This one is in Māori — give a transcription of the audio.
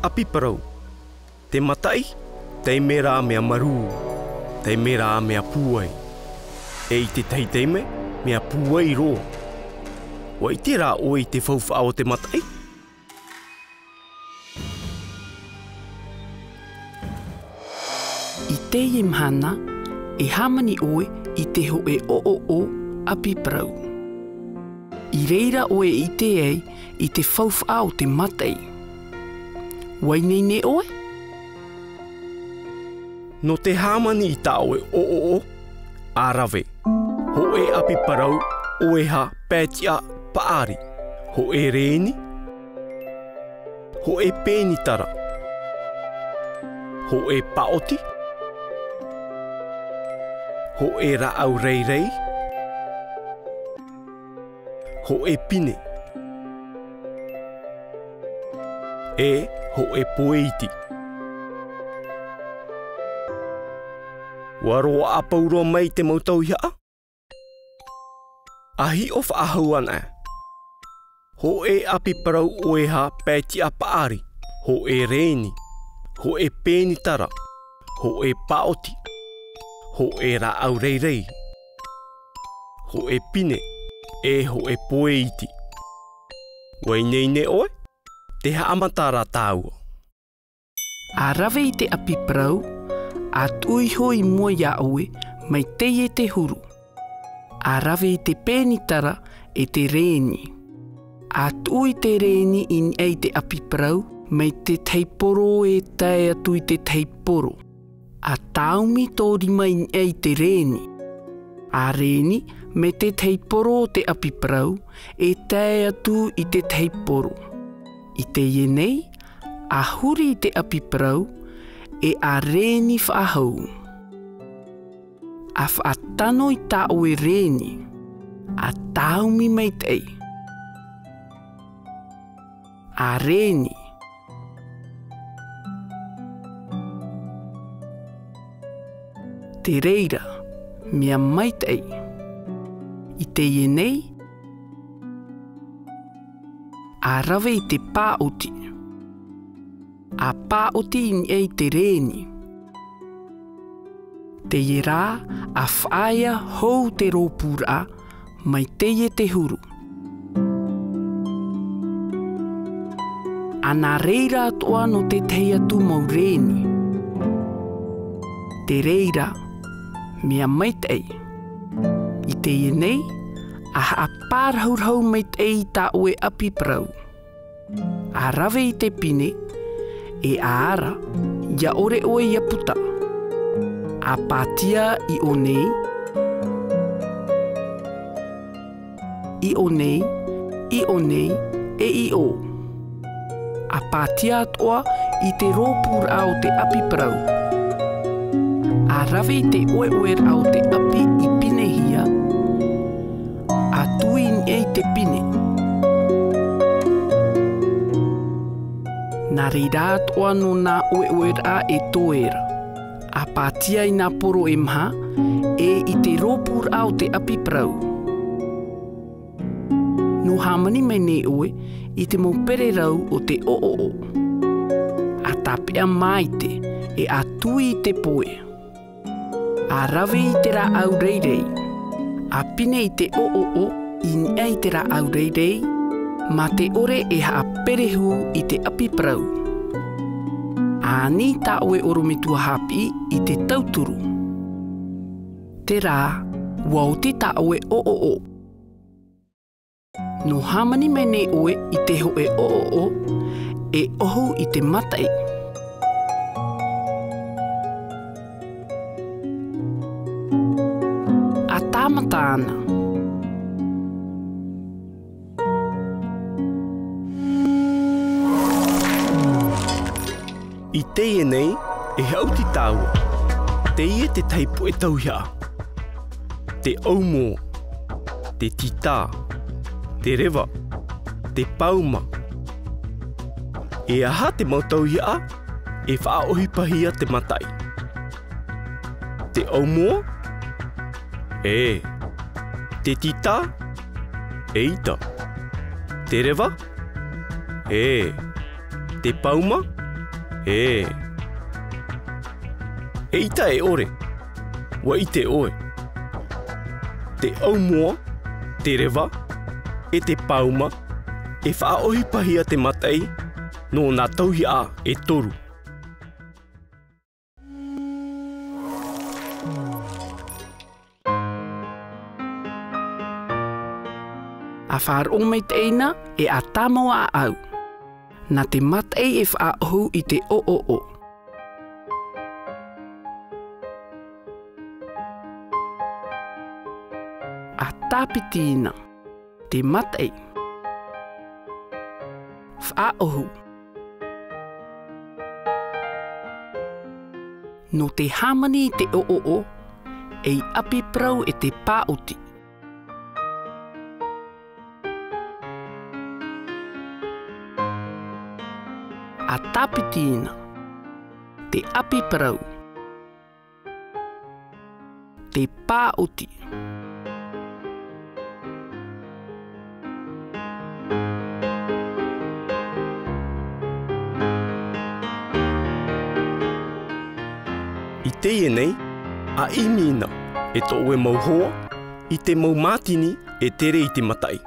api parau. Te matai, te mera mea maru, te mera mea puai. E i te teiteime, mea puai ro. Wa i te rā oi te whauwha o te matai. I te imhana, e hamani oe i te hoe o api parau. I reira oe i te ei i te whauwha o te matai. Wainei ne oe? No te hāmani i tā oe o, ārawe. Ho e api parau, oeha pētia paari. Ho e rēni. Ho e pēnitara. Ho e paoti. Ho e rāau reirei. Ho e pine. E ho e poeiti. Waroa apauro mai te mau tauiha'a. Ahi o whaahauana. Ho e api parau oeha pētia paari. Ho e rēni. Ho e pēnitara. Ho e paoti. Ho e rāau reirei. Ho e pine. E ho e poeiti. Wainei ne oe? Te haamatara tāua. A rawe i te api parau, a tuihoi mua ia oe, mai teie te huru. A rawe i te pēnitara e te rēni. A tui te rēni in ei te api parau, mai te teiporo e tae atu i te teiporo. A taumi tō rima in ei te rēni. A rēni, me te teiporo o te api parau, e tae atu i te teiporo. I te ienei, a huri i te api parau, e a rēni whaahau. A whaatano i tā oe rēni, a taumi mai tei. A rēni. Te reira, mea mai tei. I te ienei, a rawe i te pāoti. A pāoti in ei te rēni. Te ierā, a whaia hou te rōpura, mai teie te huru. Ana reira ato'a no te teia tu mau rēni. Te reira, mea mai tei. I te ienei, a pārhaurhau mai tei tā oe api parau. A rawe i te pine, e a ara, ia ore oe ia puta. A pātia i o nei, e i o. A pātia atoa i te rōpura o te api parau. A rawe i te oe o te api i pine hia, a tuin ei te pine. Nā reira atoa no nā oe e tōera. A pātia i nā poro e maha, e i te rōpura o te api parau. No hāmani mai nei oe, i te mopere rau o te o. A tāpea mai te, e a tui i te poe. A rawe i te rāau reirei. A pine i te o, in ei te rāau reirei, ma te ore e haa perehu i te api parau. Āni tā oe orometua hapi i te tauturu. Te rā, wauti tā oe o. No hāmani mai nei oe i te hoe o, e ohu i te matai. A tāmata ana. I teie nei, e hauti tāua. Teie te taipu e tauiha'a. Te aumo, te titā, te rewa, te pauma. E aha te mau tauiha'a, e whaohipahia te matai. Te aumo, e. Te titā, e ita. Te rewa, e. Te pauma, E ita e ore, wa i te oe. Te au mua, te rewa, e te pauma, e whaohi pahia te matai, no nā tauiha'a e toru. A whaaro mei te eina e a tamoa a au. Nā te matai e whaohu i te o. A tāpitina, te matai. Whaohu. No te hamani i te o, e api prau e te pāoti. A tāpitina, te api parau, te pāoti. I teie nei, a imina e tō e mauhoa, i te maumātini e tere i te matai.